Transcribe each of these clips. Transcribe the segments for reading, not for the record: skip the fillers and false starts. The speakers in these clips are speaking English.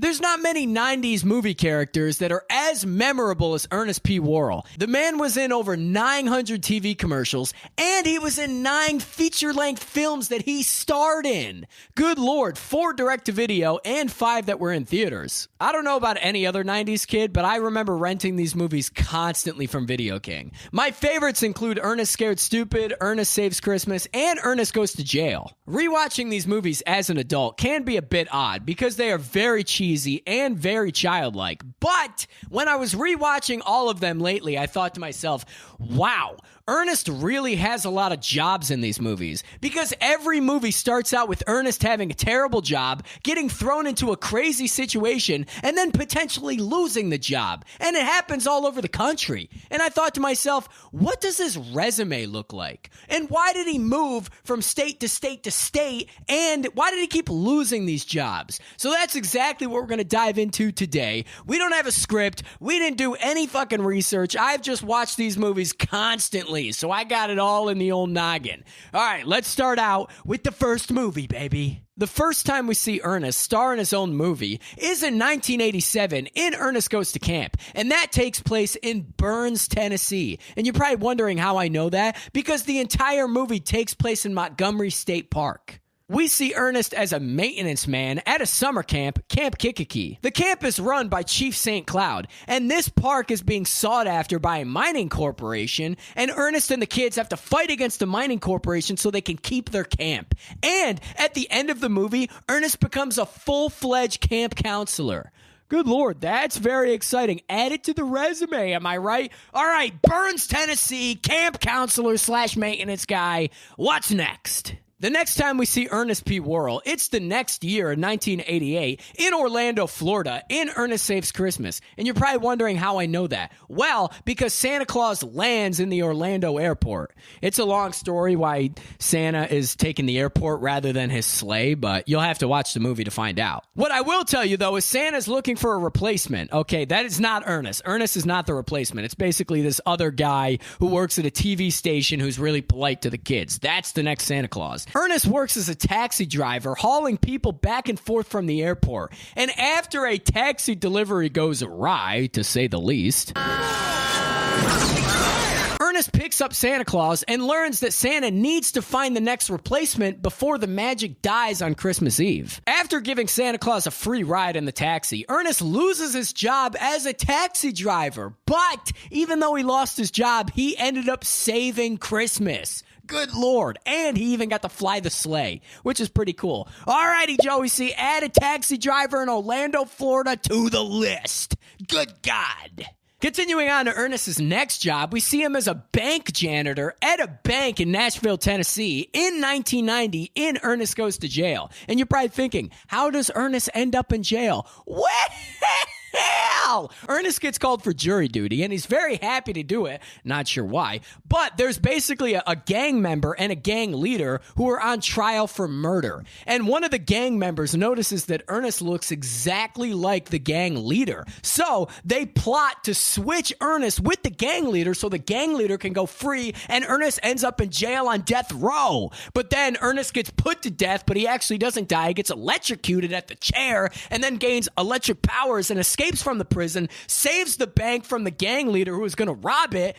There's not many 90s movie characters that are as memorable as Ernest P. Worrell. The man was in over 900 TV commercials, and he was in 9 feature-length films that he starred in. Good Lord, 4 direct-to-video and 5 that were in theaters. I don't know about any other 90s kid, but I remember renting these movies constantly from Video King. My favorites include Ernest Scared Stupid, Ernest Saves Christmas, and Ernest Goes to Jail. Rewatching these movies as an adult can be a bit odd because they are very cheesy and very childlike. But when I was rewatching all of them lately, I thought to myself, wow, Ernest really has a lot of jobs in these movies, because every movie starts out with Ernest having a terrible job, getting thrown into a crazy situation, and then potentially losing the job. And it happens all over the country. And I thought to myself, what does his resume look like? And why did he move from state to state to state? And why did he keep losing these jobs? So that's exactly what we're going to dive into today. We don't have a script. We didn't do any fucking research. I've just watched these movies constantly. So I got it all in the old noggin. All right, let's start out with the first movie, baby. The first time we see Ernest star in his own movie is in 1987 in Ernest Goes to Camp, and that takes place in Burns, Tennessee. And you're probably wondering how I know that, because the entire movie takes place in Montgomery State Park. We see Ernest as a maintenance man at a summer camp, Camp Kikiki. The camp is run by Chief St. Cloud, and this park is being sought after by a mining corporation, and Ernest and the kids have to fight against the mining corporation so they can keep their camp. And at the end of the movie, Ernest becomes a full-fledged camp counselor. Good Lord, that's very exciting. Add it to the resume, am I right? All right, Burns, Tennessee, camp counselor / maintenance guy. What's next? The next time we see Ernest P. Worrell, it's the next year in 1988 in Orlando, Florida, in Ernest Saves Christmas. And you're probably wondering how I know that. Well, because Santa Claus lands in the Orlando airport. It's a long story why Santa is taking the airport rather than his sleigh, but you'll have to watch the movie to find out. What I will tell you, though, is Santa's looking for a replacement. Okay, that is not Ernest. Ernest is not the replacement. It's basically this other guy who works at a TV station who's really polite to the kids. That's the next Santa Claus. Ernest works as a taxi driver, hauling people back and forth from the airport. And after a taxi delivery goes awry, to say the least, Ernest picks up Santa Claus and learns that Santa needs to find the next replacement before the magic dies on Christmas Eve. After giving Santa Claus a free ride in the taxi, Ernest loses his job as a taxi driver. But even though he lost his job, he ended up saving Christmas. Good Lord. And he even got to fly the sleigh, which is pretty cool. Alrighty, Joey C. Add a taxi driver in Orlando, Florida to the list. Good God. Continuing on to Ernest's next job, we see him as a bank janitor at a bank in Nashville, Tennessee in 1990 in Ernest Goes to Jail. And you're probably thinking, how does Ernest end up in jail? Well, Ernest gets called for jury duty, and he's very happy to do it. Not sure why. But there's basically a gang member and a gang leader who are on trial for murder. And one of the gang members notices that Ernest looks exactly like the gang leader. So they plot to switch Ernest with the gang leader so the gang leader can go free, and Ernest ends up in jail on death row. But then Ernest gets put to death, but he actually doesn't die. He gets electrocuted at the chair and then gains electric powers and escapes from the prison, saves the bank from the gang leader who was going to rob it.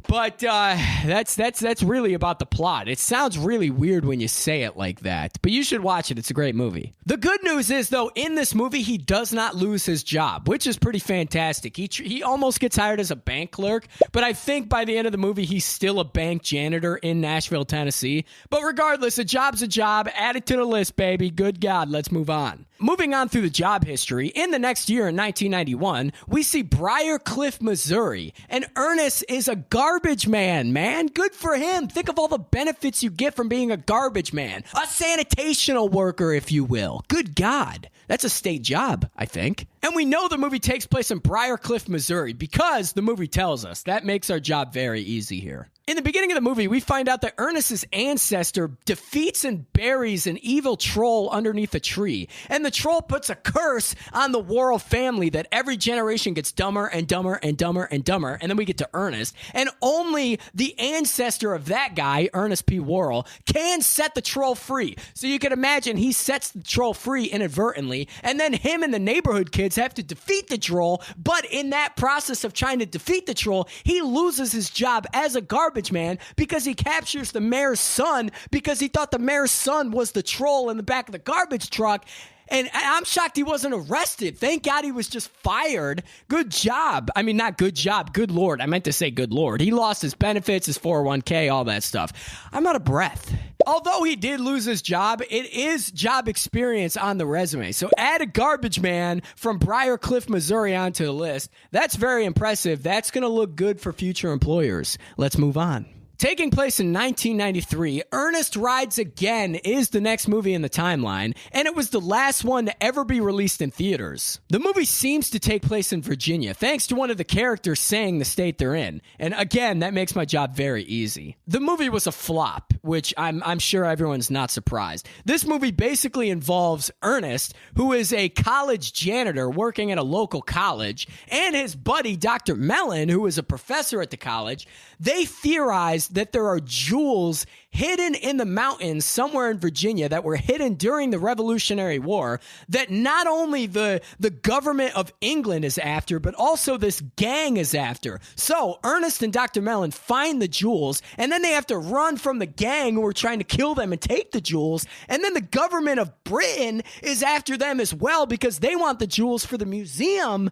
But that's really about the plot. It sounds really weird when you say it like that, but you should watch it. It's a great movie. The good news is, though, in this movie, he does not lose his job, which is pretty fantastic. He almost gets hired as a bank clerk, but I think by the end of the movie, he's still a bank janitor in Nashville, Tennessee. But regardless, a job's a job. Add it to the list, baby. Good God, let's move on. Moving on through the job history, in the next year in 1991, we see Briar Cliff, Missouri, and Ernest is a garbage man, man. Good for him. Think of all the benefits you get from being a garbage man. A sanitational worker, if you will. Good God. That's a state job, I think. And we know the movie takes place in Briar Cliff, Missouri, because the movie tells us. That makes our job very easy here. In the beginning of the movie, we find out that Ernest's ancestor defeats and buries an evil troll underneath a tree. And the troll puts a curse on the Worrell family that every generation gets dumber and dumber and dumber and dumber. And then we get to Ernest. And only the ancestor of that guy, Ernest P. Worrell, can set the troll free. So you can imagine he sets the troll free inadvertently. And then him and the neighborhood kids have to defeat the troll. But in that process of trying to defeat the troll, he loses his job as a garbage man because he captures the mayor's son because he thought the mayor's son was the troll in the back of the garbage truck. And I'm shocked he wasn't arrested. Thank God he was just fired. Good job. I mean, not good job. Good Lord. I meant to say good Lord. He lost his benefits, his 401k, all that stuff. I'm out of breath. Although he did lose his job, it is job experience on the resume. So add a garbage man from Briar Cliff, Missouri onto the list. That's very impressive. That's going to look good for future employers. Let's move on. Taking place in 1993, Ernest Rides Again is the next movie in the timeline, and it was the last one to ever be released in theaters. The movie seems to take place in Virginia, thanks to one of the characters saying the state they're in. And again, that makes my job very easy. The movie was a flop, which I'm sure everyone's not surprised. This movie basically involves Ernest, who is a college janitor working at a local college, and his buddy, Dr. Mellon, who is a professor at the college. They theorize that there are jewels hidden in the mountains somewhere in Virginia that were hidden during the Revolutionary War that not only the government of England is after, but also this gang is after. So Ernest and Dr. Mellon find the jewels, and then they have to run from the gang who are trying to kill them and take the jewels. And then the government of Britain is after them as well because they want the jewels for the museum.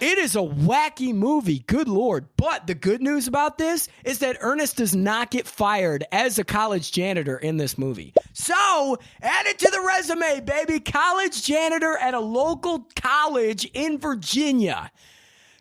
It is a wacky movie, good Lord. But the good news about this is that Ernest does not get fired as a college janitor in this movie. So, add it to the resume, baby. College janitor at a local college in Virginia.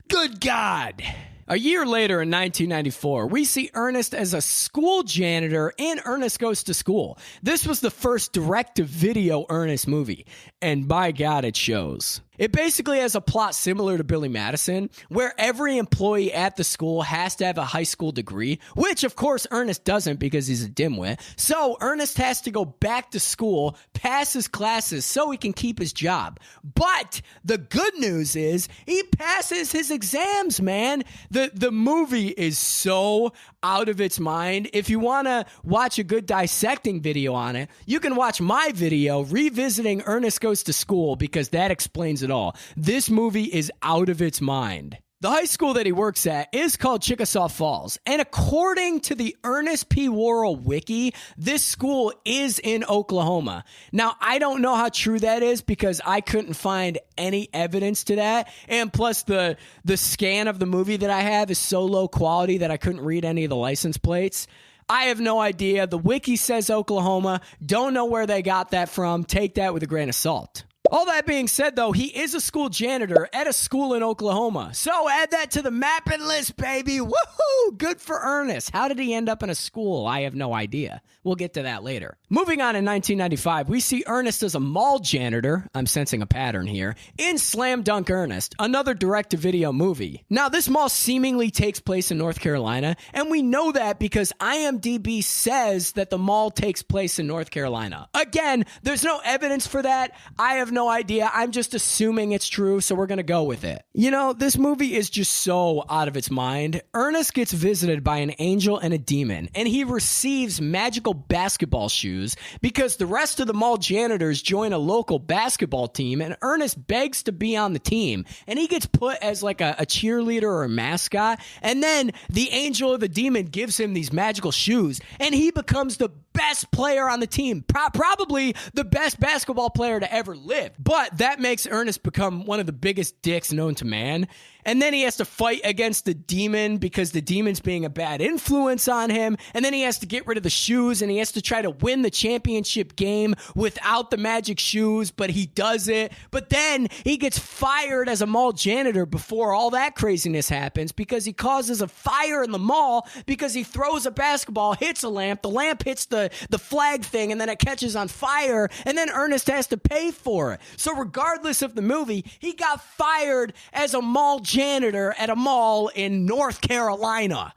Good God. A year later in 1994, we see Ernest as a school janitor in Ernest Goes to School. This was the first direct-to-video Ernest movie, and by God, it shows. It basically has a plot similar to Billy Madison, where every employee at the school has to have a high school degree, which of course Ernest doesn't because he's a dimwit. So Ernest has to go back to school, pass his classes so he can keep his job. But the good news is he passes his exams, man. The movie is so out of its mind. If you want to watch a good dissecting video on it, you can watch my video revisiting Ernest Goes to School because that explains it all. This movie is out of its mind. The high school that he works at is called Chickasaw Falls, and according to the Ernest P. Worrell wiki, this school is in Oklahoma. Now, I don't know how true that is because I couldn't find any evidence to that, and plus the scan of the movie that I have is so low quality that I couldn't read any of the license plates. I have no idea. The wiki says Oklahoma. Don't know where they got that from. Take that with a grain of salt. All that being said, though, he is a school janitor at a school in Oklahoma. So add that to the mapping list, baby. Woohoo! Good for Ernest. How did he end up in a school? I have no idea. We'll get to that later. Moving on in 1995, we see Ernest as a mall janitor. I'm sensing a pattern here. In Slam Dunk Ernest, another direct-to-video movie. Now, this mall seemingly takes place in North Carolina, and we know that because IMDb says that the mall takes place in North Carolina. Again, there's no evidence for that. I have no idea. I'm just assuming it's true, so we're going to go with it. You know, this movie is just so out of its mind. Ernest gets visited by an angel and a demon, and he receives magical basketball shoes because the rest of the mall janitors join a local basketball team, and Ernest begs to be on the team, and he gets put as like a cheerleader or a mascot, and then the angel or the demon gives him these magical shoes, and he becomes the best player on the team, probably the best basketball player to ever live. But that makes Ernest become one of the biggest dicks known to man. And then he has to fight against the demon because the demon's being a bad influence on him. And then he has to get rid of the shoes and he has to try to win the championship game without the magic shoes, but he does it. But then he gets fired as a mall janitor before all that craziness happens because he causes a fire in the mall because he throws a basketball, hits a lamp, the lamp hits the flag thing, and then it catches on fire, and then Ernest has to pay for it. So regardless of the movie, he got fired as a mall janitor at a mall in North Carolina.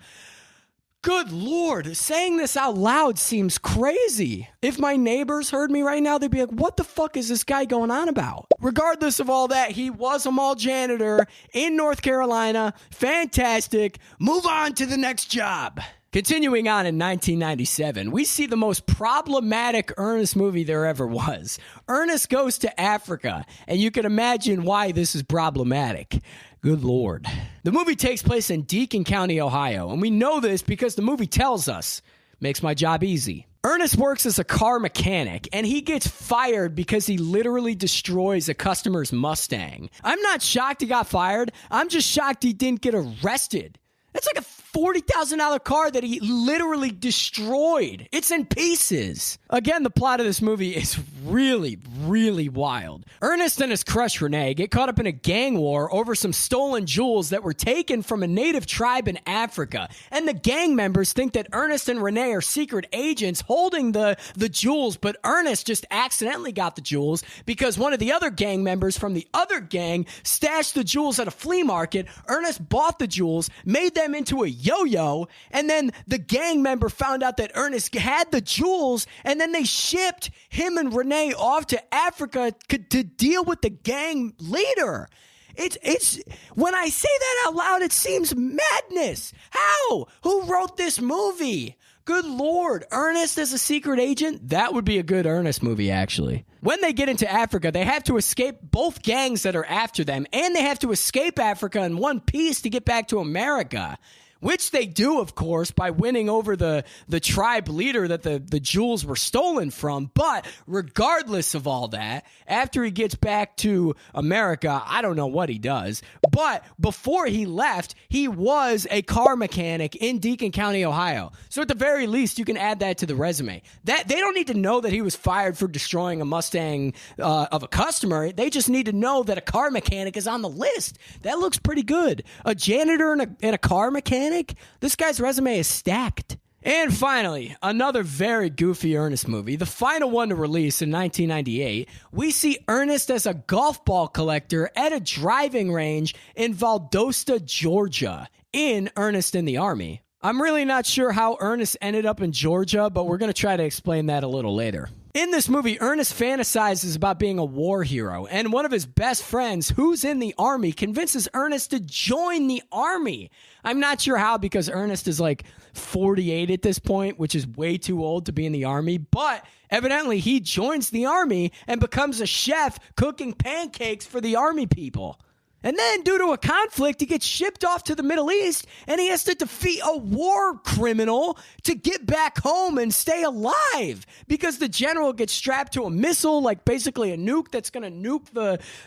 Good Lord, saying this out loud seems crazy. If my neighbors heard me right now, they'd be like, what the fuck is this guy going on about? Regardless of all that, he was a mall janitor in North Carolina. Fantastic. Move on to the next job. Continuing on in 1997, we see the most problematic Ernest movie there ever was. Ernest Goes to Africa, and you can imagine why this is problematic. Good Lord. The movie takes place in Deacon County, Ohio, and we know this because the movie tells us. Makes my job easy. Ernest works as a car mechanic, and he gets fired because he literally destroys a customer's Mustang. I'm not shocked he got fired. I'm just shocked he didn't get arrested. That's like a $40,000 car that he literally destroyed. It's in pieces. Again, the plot of this movie is really, really wild. Ernest and his crush Renee get caught up in a gang war over some stolen jewels that were taken from a native tribe in Africa. And the gang members think that Ernest and Renee are secret agents holding the jewels, but Ernest just accidentally got the jewels because one of the other gang members from the other gang stashed the jewels at a flea market. Ernest bought the jewels, made them into a yo-yo, and then the gang member found out that Ernest had the jewels, and then they shipped him and Renee off to Africa to deal with the gang leader. It's when I say that out loud, it seems madness. How? Who wrote this movie? Good Lord, Ernest as a secret agent? That would be a good Ernest movie, actually. When they get into Africa, they have to escape both gangs that are after them, and they have to escape Africa in one piece to get back to America. Which they do, of course, by winning over the tribe leader that the jewels were stolen from. But regardless of all that, after he gets back to America, I don't know what he does. But before he left, he was a car mechanic in Deacon County, Ohio. So at the very least, you can add that to the resume. That they don't need to know that he was fired for destroying a Mustang of a customer. They just need to know that a car mechanic is on the list. That looks pretty good. A janitor and a car mechanic? This guy's resume is stacked. And finally, another very goofy Ernest movie, the final one to release in 1998, we see Ernest as a golf ball collector at a driving range in Valdosta, Georgia, in Ernest in the Army. I'm really not sure how Ernest ended up in Georgia, but we're going to try to explain that a little later. In this movie, Ernest fantasizes about being a war hero, and one of his best friends, who's in the Army, convinces Ernest to join the Army. I'm not sure how, because Ernest is like 48 at this point, which is way too old to be in the Army, but evidently he joins the Army and becomes a chef cooking pancakes for the Army people. And then, due to a conflict, he gets shipped off to the Middle East, and he has to defeat a war criminal to get back home and stay alive. Because the general gets strapped to a missile, like basically a nuke that's going to nuke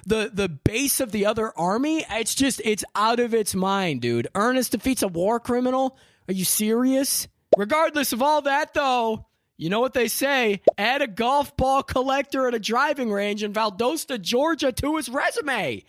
the base of the other army. It's out of its mind, dude. Ernest defeats a war criminal? Are you serious? Regardless of all that, though, you know what they say, add a golf ball collector at a driving range in Valdosta, Georgia to his resume.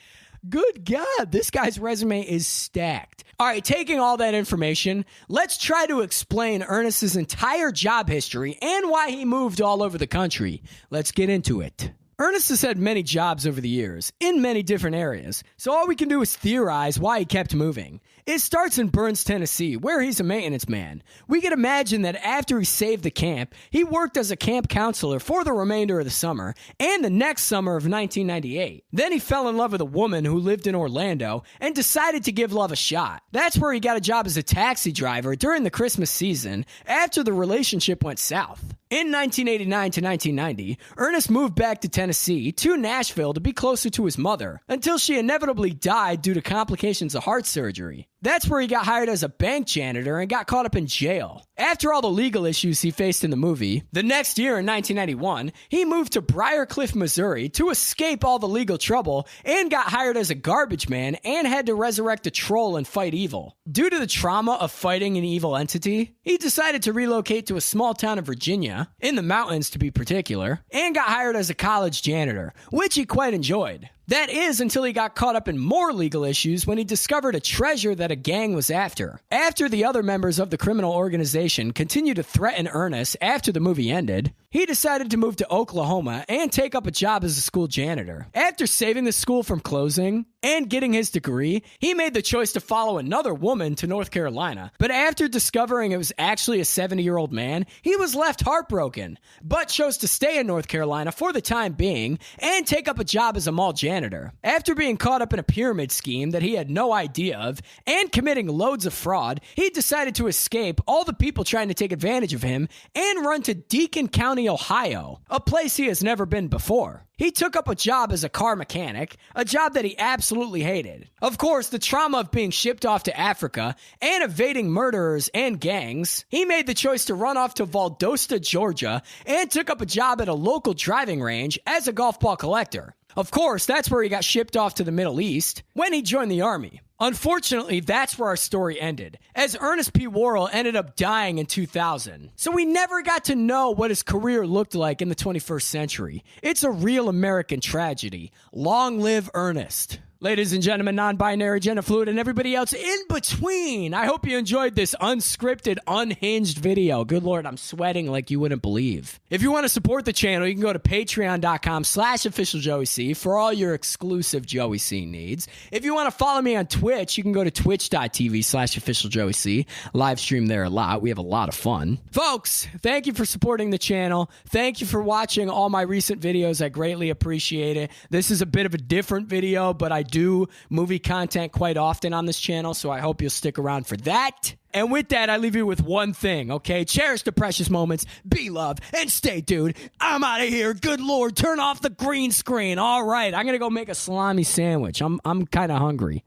Good God, this guy's resume is stacked. All right, taking all that information, let's try to explain Ernest's entire job history and why he moved all over the country. Let's get into it. Ernest has had many jobs over the years, in many different areas, so all we can do is theorize why he kept moving. It starts in Burns, Tennessee, where he's a maintenance man. We can imagine that after he saved the camp, he worked as a camp counselor for the remainder of the summer, and the next summer of 1998. Then he fell in love with a woman who lived in Orlando, and decided to give love a shot. That's where he got a job as a taxi driver during the Christmas season, after the relationship went south. In 1989 to 1990, Ernest moved back to Tennessee, to Nashville to be closer to his mother, until she inevitably died due to complications of heart surgery. That's where he got hired as a bank janitor and got caught up in jail. After all the legal issues he faced in the movie, the next year in 1991, he moved to Briarcliff, Missouri to escape all the legal trouble and got hired as a garbage man and had to resurrect a troll and fight evil. Due to the trauma of fighting an evil entity, he decided to relocate to a small town in Virginia, in the mountains to be particular, and got hired as a college janitor, which he quite enjoyed. That is until he got caught up in more legal issues when he discovered a treasure that a gang was after. After the other members of the criminal organization continued to threaten Ernest after the movie ended, he decided to move to Oklahoma and take up a job as a school janitor. After saving the school from closing and getting his degree, he made the choice to follow another woman to North Carolina. But after discovering it was actually a 70-year-old man, he was left heartbroken, but chose to stay in North Carolina for the time being and take up a job as a mall janitor. After being caught up in a pyramid scheme that he had no idea of and committing loads of fraud, he decided to escape all the people trying to take advantage of him and run to Deacon County, Ohio, a place he has never been before. He took up a job as a car mechanic, a job that he absolutely hated. Of course, the trauma of being shipped off to Africa and evading murderers and gangs, he made the choice to run off to Valdosta, Georgia, and took up a job at a local driving range as a golf ball collector. Of course, that's where he got shipped off to the Middle East when he joined the army. Unfortunately, that's where our story ended, as Ernest P. Worrell ended up dying in 2000. So we never got to know what his career looked like in the 21st century. It's a real American tragedy. Long live Ernest. Ladies and gentlemen, non-binary, gender fluid, and everybody else in between, I hope you enjoyed this unscripted, unhinged video. Good Lord, I'm sweating like you wouldn't believe. If you want to support the channel, you can go to patreon.com/officialjoeyc for all your exclusive Joey C needs. If you want to follow me on Twitch, you can go to twitch.tv/officialjoeyc. Live stream there a lot. We have a lot of fun. Folks, thank you for supporting the channel. Thank you for watching all my recent videos. I greatly appreciate it. This is a bit of a different video, but I do movie content quite often on this channel, so I hope you'll stick around for that. And with that, I leave you with one thing, okay? Cherish the precious moments, be loved, and stay tuned. I'm out of here. Good Lord, turn off the green screen. All right, I'm going to go make a salami sandwich. I'm kind of hungry.